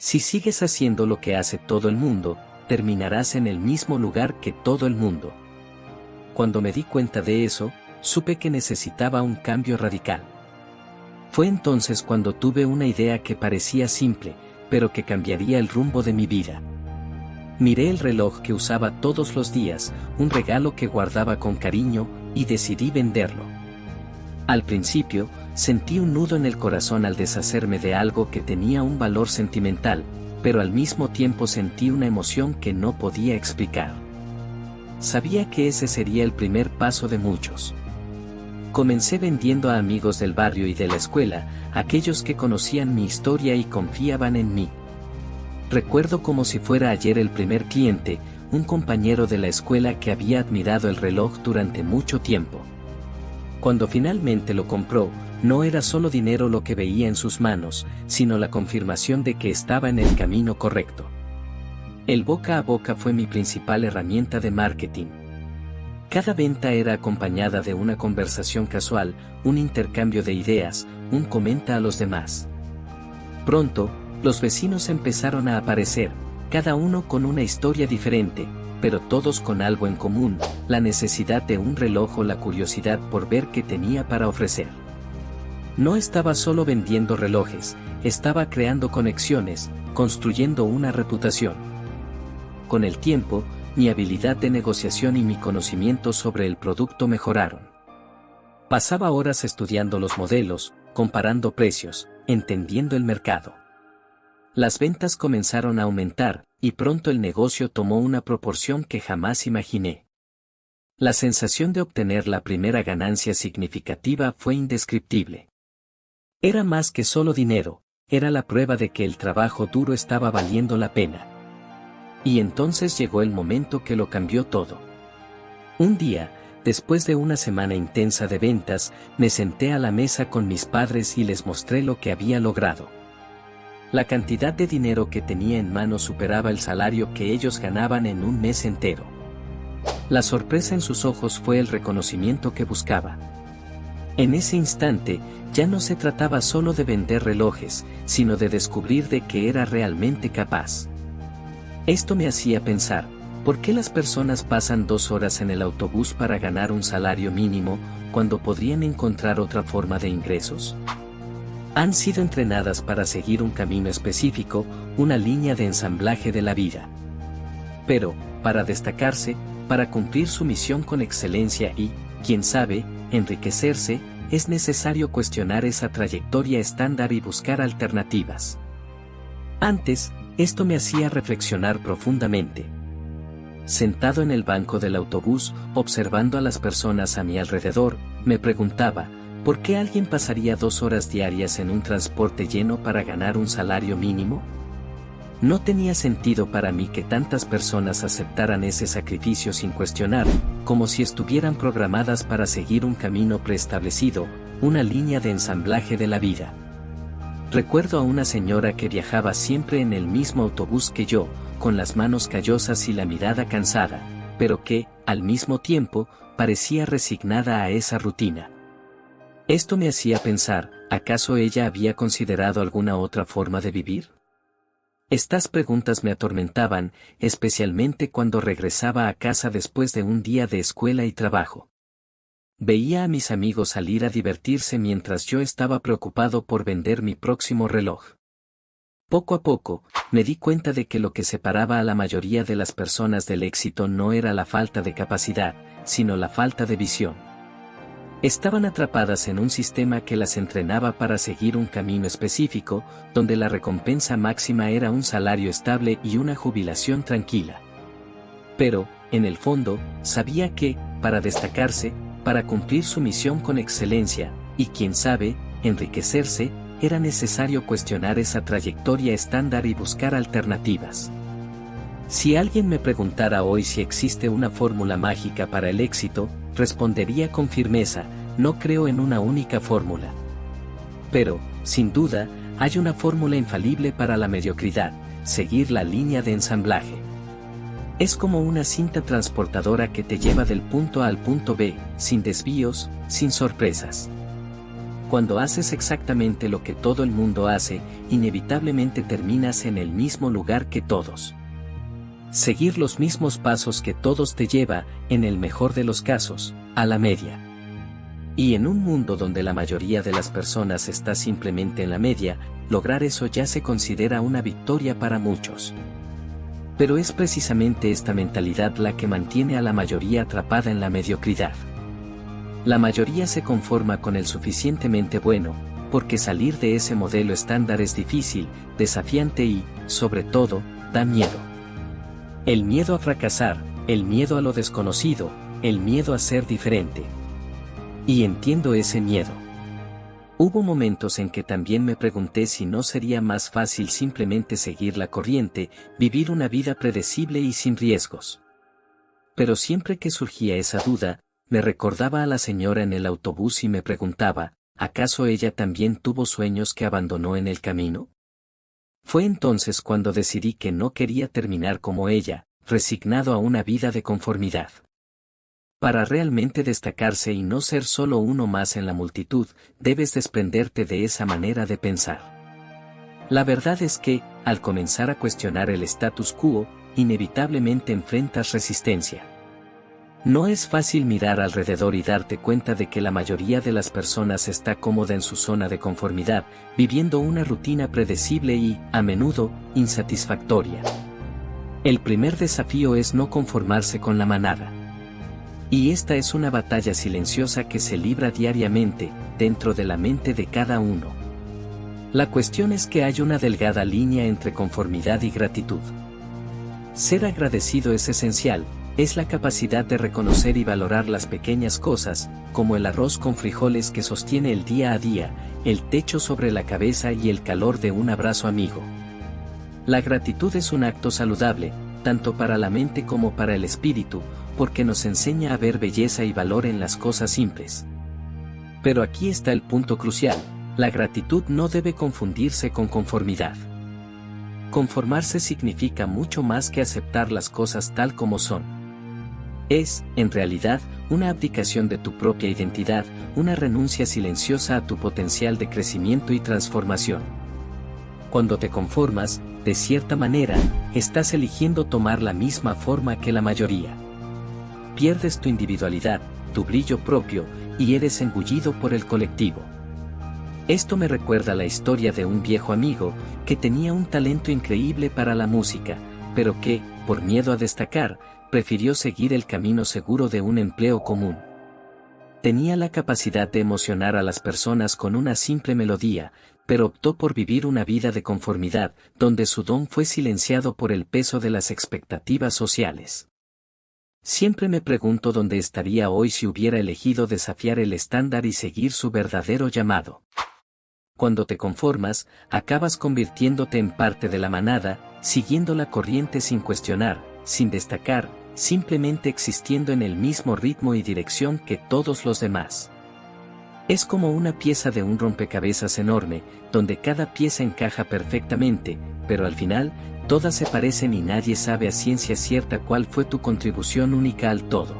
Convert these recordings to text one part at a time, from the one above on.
Si sigues haciendo lo que hace todo el mundo, terminarás en el mismo lugar que todo el mundo. Cuando me di cuenta de eso, supe que necesitaba un cambio radical. Fue entonces cuando tuve una idea que parecía simple, pero que cambiaría el rumbo de mi vida. Miré el reloj que usaba todos los días, un regalo que guardaba con cariño, y decidí venderlo. Al principio, sentí un nudo en el corazón al deshacerme de algo que tenía un valor sentimental, pero al mismo tiempo sentí una emoción que no podía explicar. Sabía que ese sería el primer paso de muchos. Comencé vendiendo a amigos del barrio y de la escuela, aquellos que conocían mi historia y confiaban en mí. Recuerdo como si fuera ayer el primer cliente, un compañero de la escuela que había admirado el reloj durante mucho tiempo. Cuando finalmente lo compró, no era solo dinero lo que veía en sus manos, sino la confirmación de que estaba en el camino correcto. El boca a boca fue mi principal herramienta de marketing. Cada venta era acompañada de una conversación casual, un intercambio de ideas, un comenta a los demás. Pronto, los vecinos empezaron a aparecer, cada uno con una historia diferente, pero todos con algo en común, la necesidad de un reloj o la curiosidad por ver qué tenía para ofrecer. No estaba solo vendiendo relojes, estaba creando conexiones, construyendo una reputación. Con el tiempo, mi habilidad de negociación y mi conocimiento sobre el producto mejoraron. Pasaba horas estudiando los modelos, comparando precios, entendiendo el mercado. Las ventas comenzaron a aumentar, y pronto el negocio tomó una proporción que jamás imaginé. La sensación de obtener la primera ganancia significativa fue indescriptible. Era más que solo dinero, era la prueba de que el trabajo duro estaba valiendo la pena. Y entonces llegó el momento que lo cambió todo. Un día, después de una semana intensa de ventas, me senté a la mesa con mis padres y les mostré lo que había logrado. La cantidad de dinero que tenía en mano superaba el salario que ellos ganaban en un mes entero. La sorpresa en sus ojos fue el reconocimiento que buscaba. En ese instante, ya no se trataba solo de vender relojes, sino de descubrir de qué era realmente capaz. Esto me hacía pensar, ¿por qué las personas pasan 2 horas en el autobús para ganar un salario mínimo, cuando podrían encontrar otra forma de ingresos? Han sido entrenadas para seguir un camino específico, una línea de ensamblaje de la vida. Pero, para destacarse, para cumplir su misión con excelencia y, quién sabe, enriquecerse, es necesario cuestionar esa trayectoria estándar y buscar alternativas. Antes, esto me hacía reflexionar profundamente. Sentado en el banco del autobús, observando a las personas a mi alrededor, me preguntaba, ¿por qué alguien pasaría 2 horas diarias en un transporte lleno para ganar un salario mínimo? No tenía sentido para mí que tantas personas aceptaran ese sacrificio sin cuestionar, como si estuvieran programadas para seguir un camino preestablecido, una línea de ensamblaje de la vida. Recuerdo a una señora que viajaba siempre en el mismo autobús que yo, con las manos callosas y la mirada cansada, pero que, al mismo tiempo, parecía resignada a esa rutina. Esto me hacía pensar, ¿acaso ella había considerado alguna otra forma de vivir? Estas preguntas me atormentaban, especialmente cuando regresaba a casa después de un día de escuela y trabajo. Veía a mis amigos salir a divertirse mientras yo estaba preocupado por vender mi próximo reloj. Poco a poco, me di cuenta de que lo que separaba a la mayoría de las personas del éxito no era la falta de capacidad, sino la falta de visión. Estaban atrapadas en un sistema que las entrenaba para seguir un camino específico, donde la recompensa máxima era un salario estable y una jubilación tranquila. Pero, en el fondo, sabía que, para destacarse, para cumplir su misión con excelencia, y quién sabe, enriquecerse, era necesario cuestionar esa trayectoria estándar y buscar alternativas. Si alguien me preguntara hoy si existe una fórmula mágica para el éxito, respondería con firmeza, no creo en una única fórmula. Pero, sin duda, hay una fórmula infalible para la mediocridad, seguir la línea de ensamblaje. Es como una cinta transportadora que te lleva del punto A al punto B, sin desvíos, sin sorpresas. Cuando haces exactamente lo que todo el mundo hace, inevitablemente terminas en el mismo lugar que todos. Seguir los mismos pasos que todos te lleva, en el mejor de los casos, a la media. Y en un mundo donde la mayoría de las personas está simplemente en la media, lograr eso ya se considera una victoria para muchos. Pero es precisamente esta mentalidad la que mantiene a la mayoría atrapada en la mediocridad. La mayoría se conforma con el suficientemente bueno, porque salir de ese modelo estándar es difícil, desafiante y, sobre todo, da miedo. El miedo a fracasar, el miedo a lo desconocido, el miedo a ser diferente. Y entiendo ese miedo. Hubo momentos en que también me pregunté si no sería más fácil simplemente seguir la corriente, vivir una vida predecible y sin riesgos. Pero siempre que surgía esa duda, me recordaba a la señora en el autobús y me preguntaba, ¿acaso ella también tuvo sueños que abandonó en el camino? Fue entonces cuando decidí que no quería terminar como ella, resignado a una vida de conformidad. Para realmente destacarse y no ser solo uno más en la multitud, debes desprenderte de esa manera de pensar. La verdad es que, al comenzar a cuestionar el status quo, inevitablemente enfrentas resistencia. No es fácil mirar alrededor y darte cuenta de que la mayoría de las personas está cómoda en su zona de conformidad, viviendo una rutina predecible y, a menudo, insatisfactoria. El primer desafío es no conformarse con la manada. Y esta es una batalla silenciosa que se libra diariamente, dentro de la mente de cada uno. La cuestión es que hay una delgada línea entre conformidad y gratitud. Ser agradecido es esencial. Es la capacidad de reconocer y valorar las pequeñas cosas, como el arroz con frijoles que sostiene el día a día, el techo sobre la cabeza y el calor de un abrazo amigo. La gratitud es un acto saludable, tanto para la mente como para el espíritu, porque nos enseña a ver belleza y valor en las cosas simples. Pero aquí está el punto crucial: la gratitud no debe confundirse con conformidad. Conformarse significa mucho más que aceptar las cosas tal como son. Es, en realidad, una abdicación de tu propia identidad, una renuncia silenciosa a tu potencial de crecimiento y transformación. Cuando te conformas, de cierta manera, estás eligiendo tomar la misma forma que la mayoría. Pierdes tu individualidad, tu brillo propio, y eres engullido por el colectivo. Esto me recuerda la historia de un viejo amigo, que tenía un talento increíble para la música, pero que, por miedo a destacar, prefirió seguir el camino seguro de un empleo común. Tenía la capacidad de emocionar a las personas con una simple melodía, pero optó por vivir una vida de conformidad, donde su don fue silenciado por el peso de las expectativas sociales. Siempre me pregunto dónde estaría hoy si hubiera elegido desafiar el estándar y seguir su verdadero llamado. Cuando te conformas, acabas convirtiéndote en parte de la manada, siguiendo la corriente sin cuestionar, sin destacar, simplemente existiendo en el mismo ritmo y dirección que todos los demás. Es como una pieza de un rompecabezas enorme, donde cada pieza encaja perfectamente, pero al final, todas se parecen y nadie sabe a ciencia cierta cuál fue tu contribución única al todo.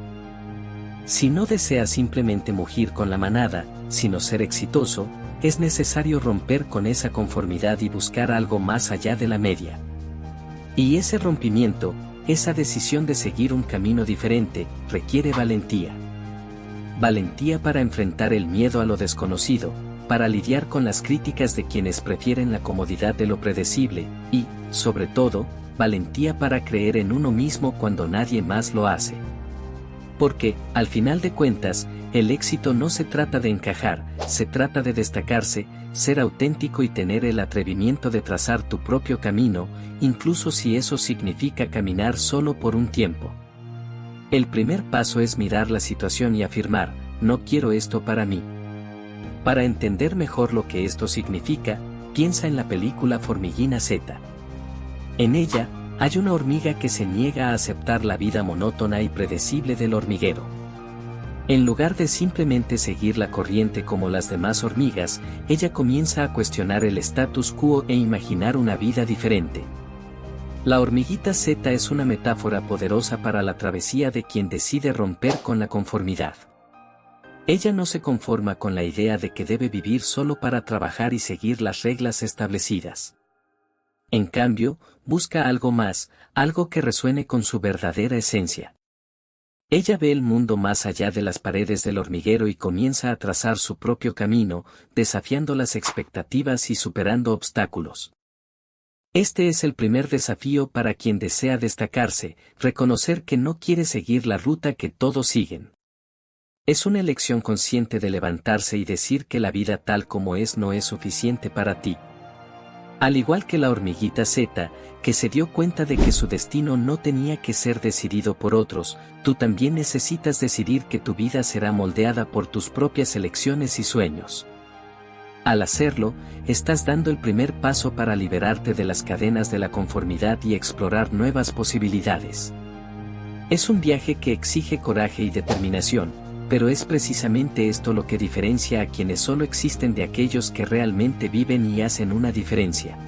Si no deseas simplemente mugir con la manada, sino ser exitoso, es necesario romper con esa conformidad y buscar algo más allá de la media. Y ese rompimiento, esa decisión de seguir un camino diferente, requiere valentía. Valentía para enfrentar el miedo a lo desconocido, para lidiar con las críticas de quienes prefieren la comodidad de lo predecible, y, sobre todo, valentía para creer en uno mismo cuando nadie más lo hace. Porque, al final de cuentas, el éxito no se trata de encajar, se trata de destacarse, ser auténtico y tener el atrevimiento de trazar tu propio camino, incluso si eso significa caminar solo por un tiempo. El primer paso es mirar la situación y afirmar, no quiero esto para mí. Para entender mejor lo que esto significa, piensa en la película Formiguina Z. En ella, hay una hormiga que se niega a aceptar la vida monótona y predecible del hormiguero. En lugar de simplemente seguir la corriente como las demás hormigas, ella comienza a cuestionar el status quo e imaginar una vida diferente. La hormiguita Z es una metáfora poderosa para la travesía de quien decide romper con la conformidad. Ella no se conforma con la idea de que debe vivir solo para trabajar y seguir las reglas establecidas. En cambio, busca algo más, algo que resuene con su verdadera esencia. Ella ve el mundo más allá de las paredes del hormiguero y comienza a trazar su propio camino, desafiando las expectativas y superando obstáculos. Este es el primer desafío para quien desea destacarse, reconocer que no quiere seguir la ruta que todos siguen. Es una elección consciente de levantarse y decir que la vida tal como es no es suficiente para ti. Al igual que la hormiguita Z, que se dio cuenta de que su destino no tenía que ser decidido por otros, tú también necesitas decidir que tu vida será moldeada por tus propias elecciones y sueños. Al hacerlo, estás dando el primer paso para liberarte de las cadenas de la conformidad y explorar nuevas posibilidades. Es un viaje que exige coraje y determinación, pero es precisamente esto lo que diferencia a quienes solo existen de aquellos que realmente viven y hacen una diferencia.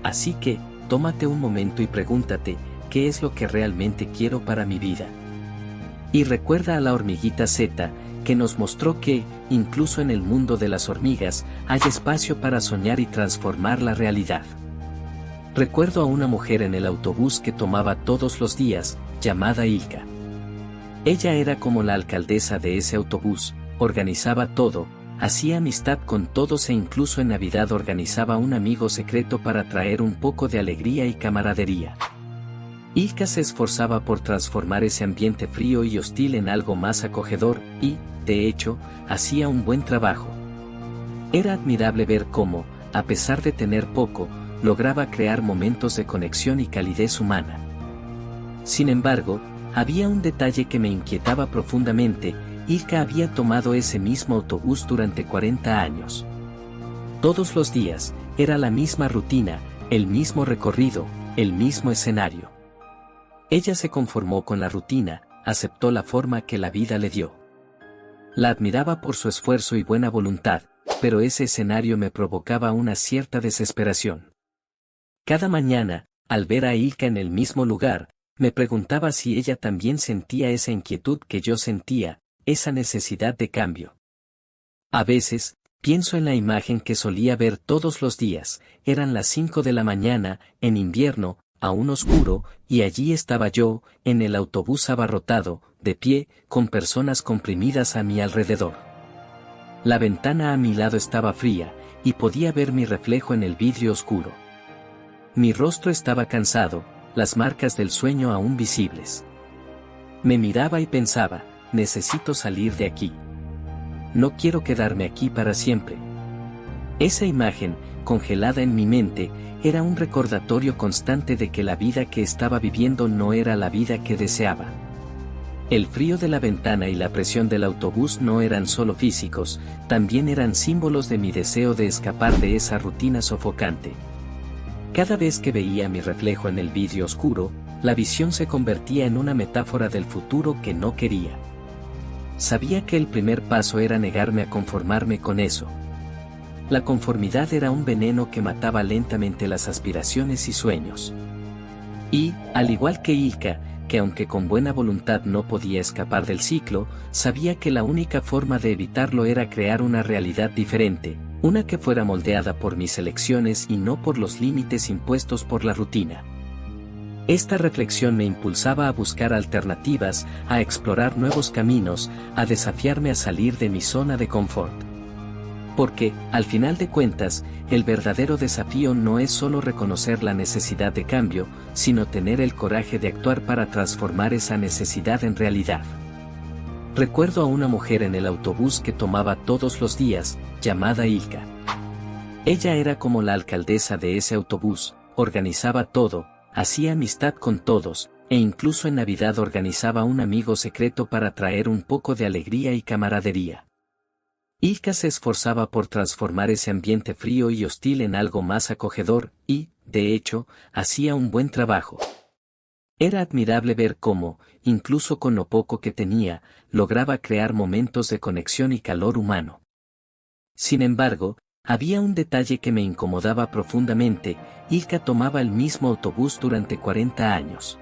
Así que, tómate un momento y pregúntate, ¿qué es lo que realmente quiero para mi vida? Y recuerda a la hormiguita Z, que nos mostró que, incluso en el mundo de las hormigas, hay espacio para soñar y transformar la realidad. Recuerdo a una mujer en el autobús que tomaba todos los días, llamada Ilka. Ella era como la alcaldesa de ese autobús, organizaba todo, hacía amistad con todos e incluso en Navidad organizaba un amigo secreto para traer un poco de alegría y camaradería. Ilka se esforzaba por transformar ese ambiente frío y hostil en algo más acogedor y, de hecho, hacía un buen trabajo. Era admirable ver cómo, a pesar de tener poco, lograba crear momentos de conexión y calidez humana. Sin embargo, había un detalle que me inquietaba profundamente: Ilka había tomado ese mismo autobús durante 40 años. Todos los días, era la misma rutina, el mismo recorrido, el mismo escenario. Ella se conformó con la rutina, aceptó la forma que la vida le dio. La admiraba por su esfuerzo y buena voluntad, pero ese escenario me provocaba una cierta desesperación. Cada mañana, al ver a Ilka en el mismo lugar, me preguntaba si ella también sentía esa inquietud que yo sentía, esa necesidad de cambio. A veces, pienso en la imagen que solía ver todos los días: eran las 5 de la mañana, en invierno, aún oscuro, y allí estaba yo, en el autobús abarrotado, de pie, con personas comprimidas a mi alrededor. La ventana a mi lado estaba fría, y podía ver mi reflejo en el vidrio oscuro. Mi rostro estaba cansado, las marcas del sueño aún visibles. Me miraba y pensaba: necesito salir de aquí. No quiero quedarme aquí para siempre. Esa imagen, congelada en mi mente, era un recordatorio constante de que la vida que estaba viviendo no era la vida que deseaba. El frío de la ventana y la presión del autobús no eran solo físicos, también eran símbolos de mi deseo de escapar de esa rutina sofocante. Cada vez que veía mi reflejo en el vidrio oscuro, la visión se convertía en una metáfora del futuro que no quería. Sabía que el primer paso era negarme a conformarme con eso. La conformidad era un veneno que mataba lentamente las aspiraciones y sueños. Y, al igual que Ilka, que aunque con buena voluntad no podía escapar del ciclo, sabía que la única forma de evitarlo era crear una realidad diferente, una que fuera moldeada por mis elecciones y no por los límites impuestos por la rutina. Esta reflexión me impulsaba a buscar alternativas, a explorar nuevos caminos, a desafiarme a salir de mi zona de confort. Porque, al final de cuentas, el verdadero desafío no es solo reconocer la necesidad de cambio, sino tener el coraje de actuar para transformar esa necesidad en realidad. Recuerdo a una mujer en el autobús que tomaba todos los días, llamada Ilka. Ella era como la alcaldesa de ese autobús, organizaba todo, hacía amistad con todos, e incluso en Navidad organizaba un amigo secreto para traer un poco de alegría y camaradería. Ilka se esforzaba por transformar ese ambiente frío y hostil en algo más acogedor, y, de hecho, hacía un buen trabajo. Era admirable ver cómo, incluso con lo poco que tenía, lograba crear momentos de conexión y calor humano. Sin embargo, había un detalle que me incomodaba profundamente: Ilka tomaba el mismo autobús durante 40 años.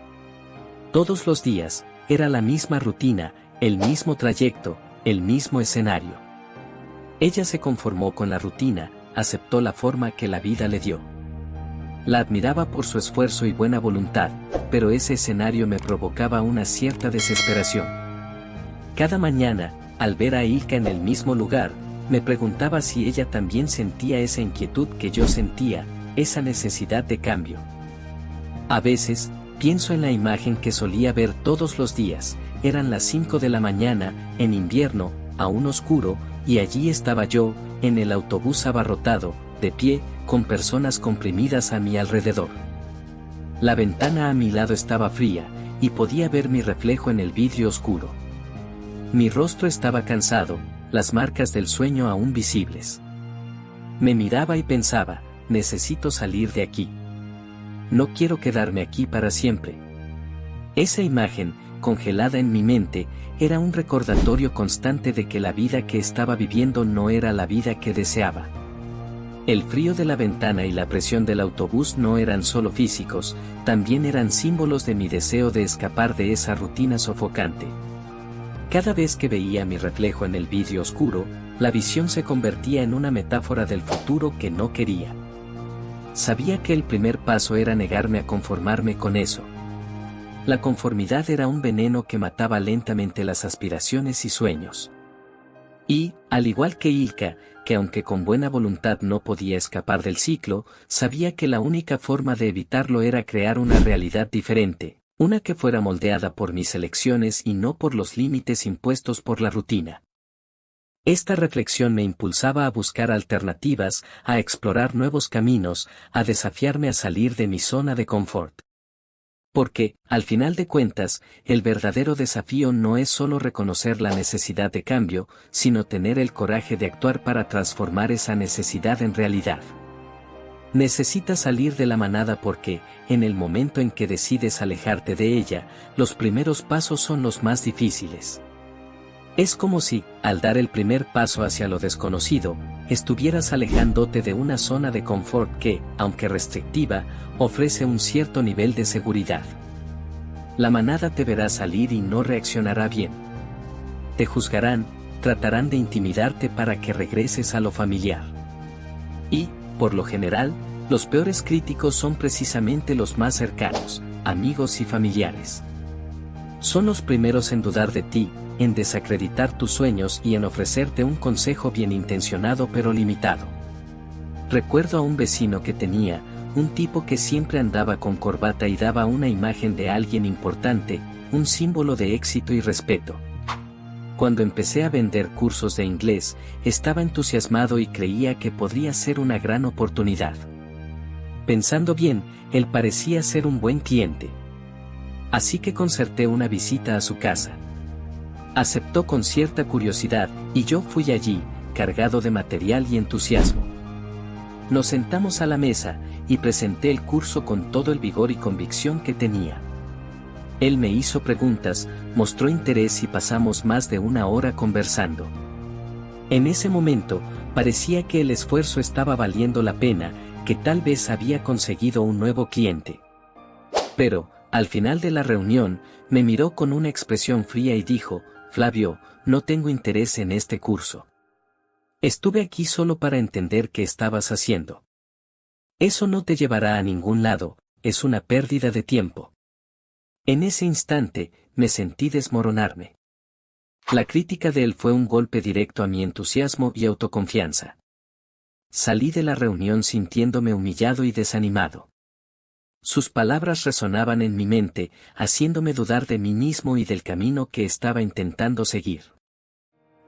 Todos los días, era la misma rutina, el mismo trayecto, el mismo escenario. Ella se conformó con la rutina, aceptó la forma que la vida le dio. La admiraba por su esfuerzo y buena voluntad, pero ese escenario me provocaba una cierta desesperación. Cada mañana, al ver a Ilka en el mismo lugar, me preguntaba si ella también sentía esa inquietud que yo sentía, esa necesidad de cambio. A veces, pienso en la imagen que solía ver todos los días, eran las 5 de la mañana, en invierno, aún oscuro, y allí estaba yo, en el autobús abarrotado, de pie, con personas comprimidas a mi alrededor. La ventana a mi lado estaba fría, y podía ver mi reflejo en el vidrio oscuro. Mi rostro estaba cansado, las marcas del sueño aún visibles. Me miraba y pensaba, necesito salir de aquí. No quiero quedarme aquí para siempre. Esa imagen, congelada en mi mente, era un recordatorio constante de que la vida que estaba viviendo no era la vida que deseaba. El frío de la ventana y la presión del autobús no eran solo físicos, también eran símbolos de mi deseo de escapar de esa rutina sofocante. Cada vez que veía mi reflejo en el vidrio oscuro, la visión se convertía en una metáfora del futuro que no quería. Sabía que el primer paso era negarme a conformarme con eso. La conformidad era un veneno que mataba lentamente las aspiraciones y sueños. Y, al igual que Ilka, que aunque con buena voluntad no podía escapar del ciclo, sabía que la única forma de evitarlo era crear una realidad diferente, una que fuera moldeada por mis elecciones y no por los límites impuestos por la rutina. Esta reflexión me impulsaba a buscar alternativas, a explorar nuevos caminos, a desafiarme a salir de mi zona de confort. Porque, al final de cuentas, el verdadero desafío no es solo reconocer la necesidad de cambio, sino tener el coraje de actuar para transformar esa necesidad en realidad. Necesitas salir de la manada porque, en el momento en que decides alejarte de ella, los primeros pasos son los más difíciles. Es como si, al dar el primer paso hacia lo desconocido, estuvieras alejándote de una zona de confort que, aunque restrictiva, ofrece un cierto nivel de seguridad. La manada te verá salir y no reaccionará bien. Te juzgarán, tratarán de intimidarte para que regreses a lo familiar. Y, por lo general, los peores críticos son precisamente los más cercanos, amigos y familiares. Son los primeros en dudar de ti, en desacreditar tus sueños y en ofrecerte un consejo bien intencionado pero limitado. Recuerdo a un vecino que tenía, un tipo que siempre andaba con corbata y daba una imagen de alguien importante, un símbolo de éxito y respeto. Cuando empecé a vender cursos de inglés, estaba entusiasmado y creía que podría ser una gran oportunidad. Pensando bien, él parecía ser un buen cliente. Así que concerté una visita a su casa. Aceptó con cierta curiosidad, y yo fui allí, cargado de material y entusiasmo. Nos sentamos a la mesa, y presenté el curso con todo el vigor y convicción que tenía. Él me hizo preguntas, mostró interés y pasamos más de una hora conversando. En ese momento, parecía que el esfuerzo estaba valiendo la pena, que tal vez había conseguido un nuevo cliente. Pero, al final de la reunión, me miró con una expresión fría y dijo, Flavio, no tengo interés en este curso. Estuve aquí solo para entender qué estabas haciendo. Eso no te llevará a ningún lado, es una pérdida de tiempo. En ese instante, me sentí desmoronarme. La crítica de él fue un golpe directo a mi entusiasmo y autoconfianza. Salí de la reunión sintiéndome humillado y desanimado. Sus palabras resonaban en mi mente, haciéndome dudar de mí mismo y del camino que estaba intentando seguir.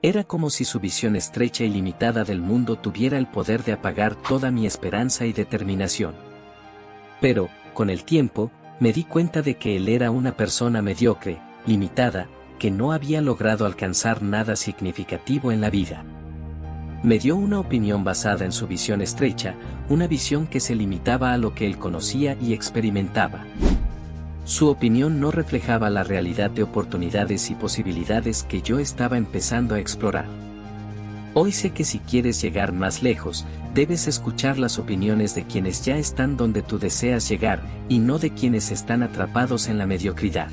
Era como si su visión estrecha y limitada del mundo tuviera el poder de apagar toda mi esperanza y determinación. Pero, con el tiempo, me di cuenta de que él era una persona mediocre, limitada, que no había logrado alcanzar nada significativo en la vida. Me dio una opinión basada en su visión estrecha, una visión que se limitaba a lo que él conocía y experimentaba. Su opinión no reflejaba la realidad de oportunidades y posibilidades que yo estaba empezando a explorar. Hoy sé que si quieres llegar más lejos, debes escuchar las opiniones de quienes ya están donde tú deseas llegar, y no de quienes están atrapados en la mediocridad.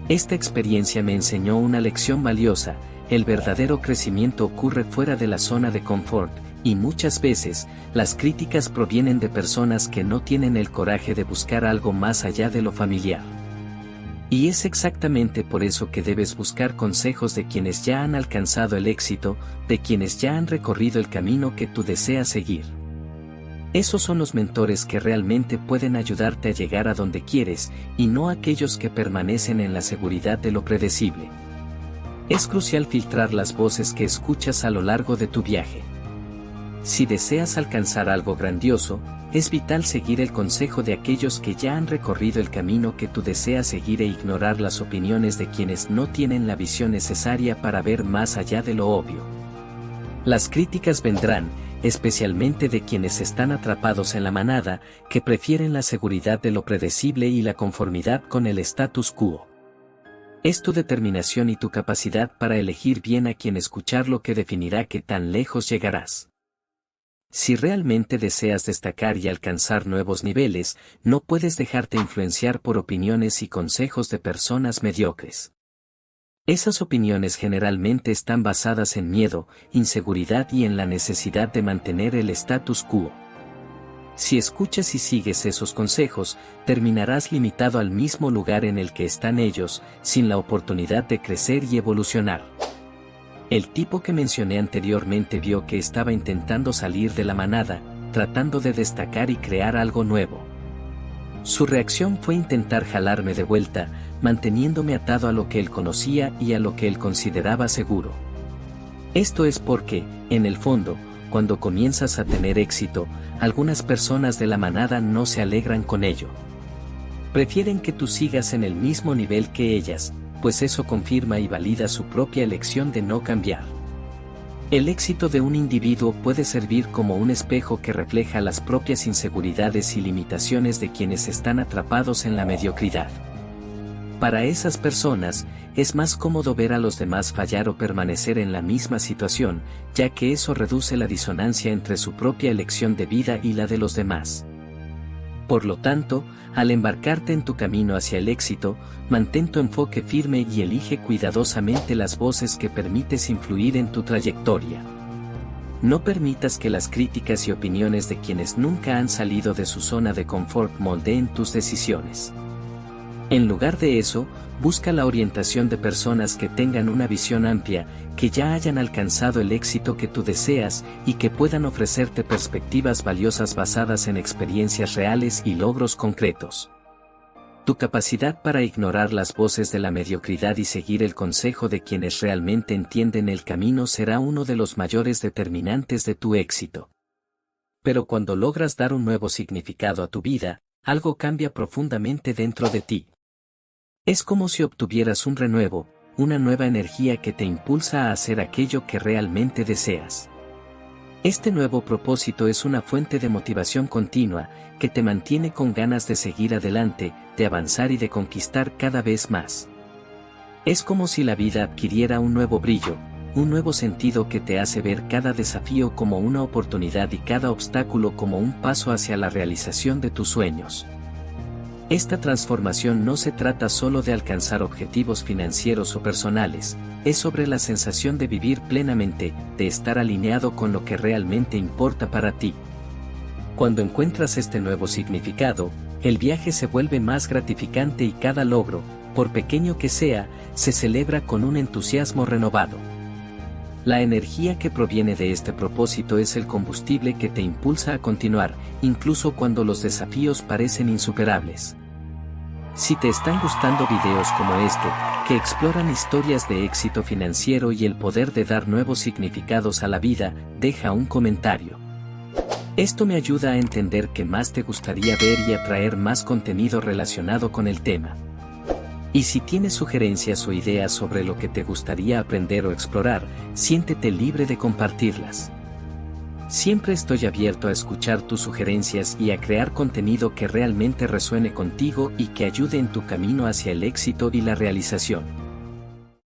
Esta experiencia me enseñó una lección valiosa: el verdadero crecimiento ocurre fuera de la zona de confort, y muchas veces, las críticas provienen de personas que no tienen el coraje de buscar algo más allá de lo familiar. Y es exactamente por eso que debes buscar consejos de quienes ya han alcanzado el éxito, de quienes ya han recorrido el camino que tú deseas seguir. Esos son los mentores que realmente pueden ayudarte a llegar a donde quieres, y no aquellos que permanecen en la seguridad de lo predecible. Es crucial filtrar las voces que escuchas a lo largo de tu viaje. Si deseas alcanzar algo grandioso, es vital seguir el consejo de aquellos que ya han recorrido el camino que tú deseas seguir e ignorar las opiniones de quienes no tienen la visión necesaria para ver más allá de lo obvio. Las críticas vendrán, especialmente de quienes están atrapados en la manada, que prefieren la seguridad de lo predecible y la conformidad con el status quo. Es tu determinación y tu capacidad para elegir bien a quien escuchar lo que definirá qué tan lejos llegarás. Si realmente deseas destacar y alcanzar nuevos niveles, no puedes dejarte influenciar por opiniones y consejos de personas mediocres. Esas opiniones generalmente están basadas en miedo, inseguridad y en la necesidad de mantener el status quo. Si escuchas y sigues esos consejos, terminarás limitado al mismo lugar en el que están ellos, sin la oportunidad de crecer y evolucionar. El tipo que mencioné anteriormente vio que estaba intentando salir de la manada, tratando de destacar y crear algo nuevo. Su reacción fue intentar jalarme de vuelta, manteniéndome atado a lo que él conocía y a lo que él consideraba seguro. Esto es porque, en el fondo, cuando comienzas a tener éxito, algunas personas de la manada no se alegran con ello. Prefieren que tú sigas en el mismo nivel que ellas, pues eso confirma y valida su propia elección de no cambiar. El éxito de un individuo puede servir como un espejo que refleja las propias inseguridades y limitaciones de quienes están atrapados en la mediocridad. Para esas personas, es más cómodo ver a los demás fallar o permanecer en la misma situación, ya que eso reduce la disonancia entre su propia elección de vida y la de los demás. Por lo tanto, al embarcarte en tu camino hacia el éxito, mantén tu enfoque firme y elige cuidadosamente las voces que permites influir en tu trayectoria. No permitas que las críticas y opiniones de quienes nunca han salido de su zona de confort moldeen tus decisiones. En lugar de eso, busca la orientación de personas que tengan una visión amplia, que ya hayan alcanzado el éxito que tú deseas y que puedan ofrecerte perspectivas valiosas basadas en experiencias reales y logros concretos. Tu capacidad para ignorar las voces de la mediocridad y seguir el consejo de quienes realmente entienden el camino será uno de los mayores determinantes de tu éxito. Pero cuando logras dar un nuevo significado a tu vida, algo cambia profundamente dentro de ti. Es como si obtuvieras un renuevo, una nueva energía que te impulsa a hacer aquello que realmente deseas. Este nuevo propósito es una fuente de motivación continua, que te mantiene con ganas de seguir adelante, de avanzar y de conquistar cada vez más. Es como si la vida adquiriera un nuevo brillo, un nuevo sentido que te hace ver cada desafío como una oportunidad y cada obstáculo como un paso hacia la realización de tus sueños. Esta transformación no se trata solo de alcanzar objetivos financieros o personales, es sobre la sensación de vivir plenamente, de estar alineado con lo que realmente importa para ti. Cuando encuentras este nuevo significado, el viaje se vuelve más gratificante y cada logro, por pequeño que sea, se celebra con un entusiasmo renovado. La energía que proviene de este propósito es el combustible que te impulsa a continuar, incluso cuando los desafíos parecen insuperables. Si te están gustando videos como este, que exploran historias de éxito financiero y el poder de dar nuevos significados a la vida, deja un comentario. Esto me ayuda a entender qué más te gustaría ver y a traer más contenido relacionado con el tema. Y si tienes sugerencias o ideas sobre lo que te gustaría aprender o explorar, siéntete libre de compartirlas. Siempre estoy abierto a escuchar tus sugerencias y a crear contenido que realmente resuene contigo y que ayude en tu camino hacia el éxito y la realización.